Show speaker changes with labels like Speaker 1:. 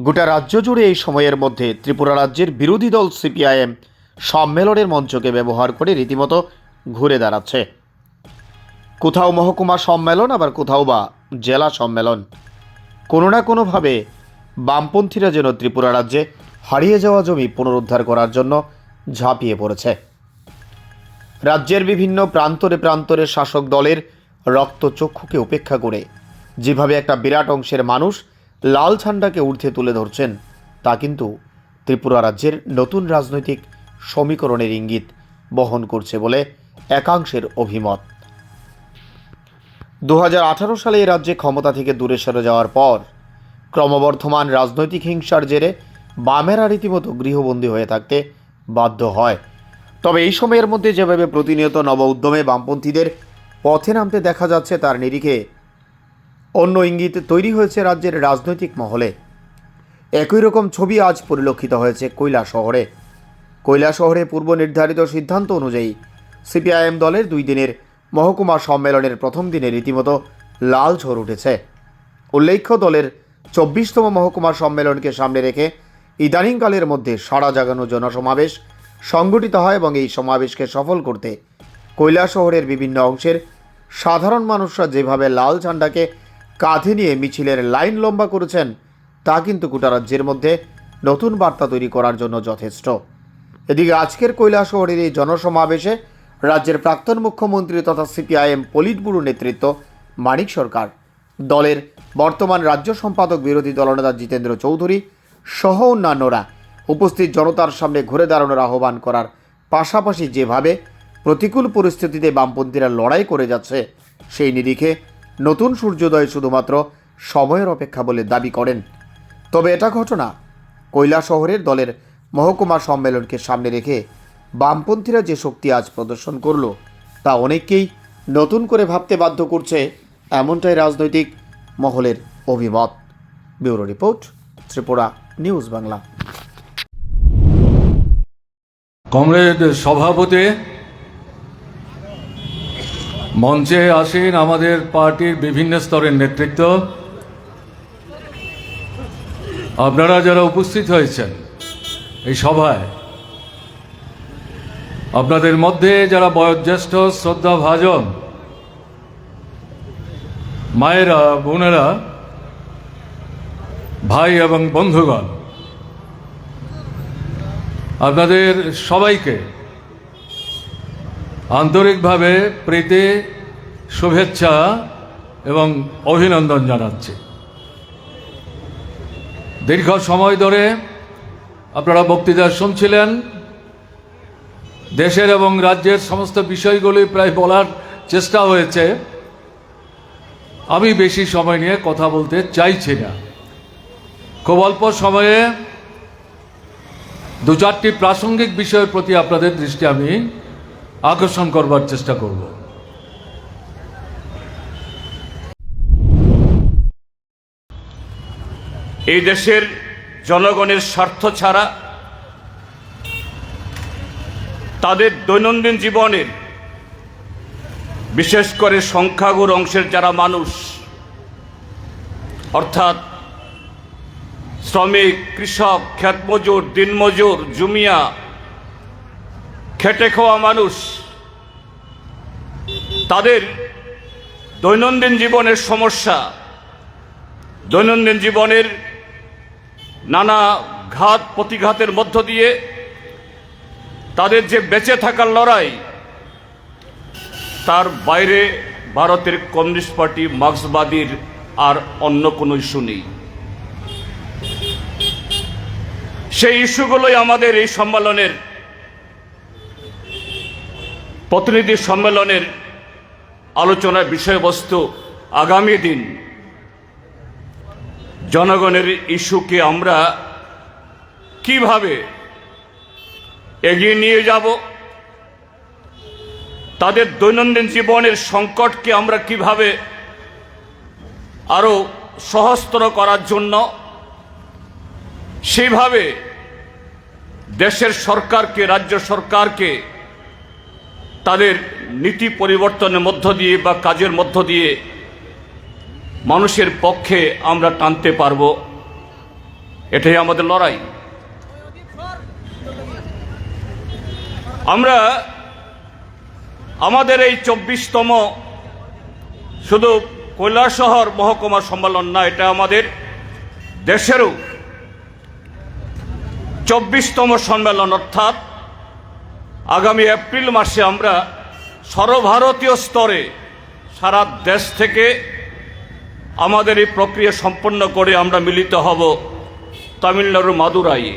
Speaker 1: গোটা রাজ্য জুড়ে এই সময়ের মধ্যে ত্রিপুরা রাজ্যের বিরোধী দল সিপিআইএম সম্মেলনের মঞ্চকে ব্যবহার করে রীতিমতো ঘুরে দাঁড়াচ্ছে। কোথাও মহকুমা সম্মেলন, আবার কোথাও বা জেলা সম্মেলন। কোনো না কোনোভাবে বামপন্থীরা যেন ত্রিপুরা রাজ্যে হারিয়ে যাওয়া জমি পুনরুদ্ধার করার জন্য ঝাঁপিয়ে পড়েছে। রাজ্যের বিভিন্ন প্রান্তরে প্রান্তরে শাসক দলের রক্তচক্ষুকে উপেক্ষা করে যেভাবে একটা বিরাট অংশের মানুষ লাল ঝান্ডাকে ঊর্ধ্বে তুলে ধরছেন, তা কিন্তু ত্রিপুরা রাজ্যের নতুন রাজনৈতিক সমীকরণের ইঙ্গিত বহন করছে বলে একাংশের অভিমত। 2018 সালে এই রাজ্যে ক্ষমতা থেকে দূরে সরে যাওয়ার পর ক্রমবর্ধমান রাজনৈতিক হিংসার জেরে বামেরা রীতিমতো গৃহবন্দী হয়ে থাকতে বাধ্য হয়। তবে এই সময়ের মধ্যে যেভাবে প্রতিনিয়ত নব উদ্যমে বামপন্থীদের পথে নামতে দেখা যাচ্ছে, তার নিরিখে অন্য ইঙ্গিত তৈরি হয়েছে রাজ্যের রাজনৈতিক মহলে। একই রকম ছবি আজ পরিলক্ষিত হয়েছে কৈলাসহরে। কৈলাসহরে পূর্ব নির্ধারিত সিদ্ধান্ত অনুযায়ী সিপিআইএম দলের 2 দিনের মহকুমা সম্মেলনের প্রথম দিনে রীতিমতো লাল ঝড় উঠেছে। উল্লেখ্য, দলের 24তম মহকুমা সম্মেলনকে সামনে রেখে ইদানিংকালের মধ্যে সাড়া জাগানো জনসমাবেশ সংগঠিত হয় এবং এই সমাবেশকে সফল করতে কৈলাসহরের বিভিন্ন অংশের সাধারণ মানুষরা যেভাবে লাল ঝান্ডাকে কাঁধে নিয়ে মিছিলের লাইন লম্বা করেছেন, তা কিন্তু গোটা রাজ্যের মধ্যে নতুন বার্তা তৈরি করার জন্য যথেষ্ট। এদিকে আজকের কৈলাসহরের এই জনসমাবেশে রাজ্যের প্রাক্তন মুখ্যমন্ত্রী তথা সিপিআইএম পলিট ব্যুরো নেতৃত্ব মানিক সরকার, দলের বর্তমান রাজ্য সম্পাদক বিরোধী দলনেতা জিতেন্দ্র চৌধুরী সহ অন্যান্যরা উপস্থিত জনতার সামনে ঘুরে দাঁড়ানোর আহ্বান করার পাশাপাশি যেভাবে প্রতিকূল পরিস্থিতিতে বামপন্থীরা লড়াই করে যাচ্ছে, সেই নিরিখে নতুন সূর্যোদয় শুধুমাত্র সময়ের অপেক্ষা বলে দাবি করেন। তবে এটা ঘটনা, কৈলাসহরের দলের মহকুমা সম্মেলনকে সামনে রেখে বামপন্থীরা যে শক্তি আজ প্রদর্শন করল, তা অনেককেই নতুন করে ভাবতে বাধ্য করছে, এমনটাই রাজনৈতিক মহলের অভিমত। Bureau report, Tripura news Bangla.
Speaker 2: Comrade সভাপতি, মঞ্চে আসেন আমাদের পার্টির বিভিন্ন স্তরের নেতৃত্ব, আপনারা যারা উপস্থিত হয়েছেন এই সভায়, আপনাদের মধ্যে যারা বয়োজ্যেষ্ঠ শ্রদ্ধাভাজন মায়েরা, বোনেরা, ভাই এবং বন্ধুগণ, আপনাদের সবাইকে আন্তরিকভাবে প্রীতি, শুভেচ্ছা এবং অভিনন্দন জানাচ্ছি। দীর্ঘ সময় ধরে আপনারা বক্তৃতা শুনছিলেন। দেশের এবং রাজ্যের সমস্ত বিষয়গুলি প্রায় বলার চেষ্টা হয়েছে। আমি বেশি সময় নিয়ে কথা বলতে চাইছি না। খুব অল্প সময়ে 2-4টি প্রাসঙ্গিক বিষয়ের প্রতি আপনাদের দৃষ্টি আমি আকর্ষণ করবার চেষ্টা করব।
Speaker 3: এই দেশের জনগণের স্বার্থ ছাড়া তাদের দৈনন্দিন জীবনের, বিশেষ করে সংখ্যাগুরু অংশের যারা মানুষ, অর্থাৎ শ্রমিক, কৃষক, ক্ষেতমজুর, দিনমজুর, জুমিয়া, খেটে খাওয়া মানুষ, তাদের দৈনন্দিন জীবনের সমস্যা, দৈনন্দিন জীবনের নানা ঘাত প্রতিঘাতের মধ্য দিয়ে তাদের যে বেঁচে থাকার লড়াই, তার বাইরে ভারতের কমিউনিস্ট পার্টি, মার্ক্সবাদীর আর অন্য কোনো ইস্যু নেই। সেই ইস্যুগুলোই আমাদের এই সম্মেলনের, প্রতিনিধি সম্মেলনের আলোচনার বিষয়বস্তু। আগামী দিন জনগণের ইস্যুকে আমরা কিভাবে এগিয়ে নিয়ে যাব, তাদের দৈনন্দিন জীবনের সংকটকে আমরা কিভাবে আরো সহজতর করার জন্য সেইভাবে দেশের সরকারকে, রাজ্য সরকারকে তাদের নীতি পরিবর্তনের মধ্য দিয়ে বা কাজের মধ্য দিয়ে মানুষের পক্ষে আমরা টানতে পারব, এটাই আমাদের লড়াই। আমরা আমাদের এই 24তম শুধু কৈলাসহর মহকুমা সম্মেলন না, এটা আমাদের দেশেরও 24তম সম্মেলন, অর্থাৎ আগামী এপ্রিল মাসে আমরা সর্বভারতীয় স্তরে সারা দেশ থেকে আমাদের এই প্রক্রিয়া সম্পন্ন করে আমরা মিলিত হব তামিলনাড়ুর মাদুরাইয়ে।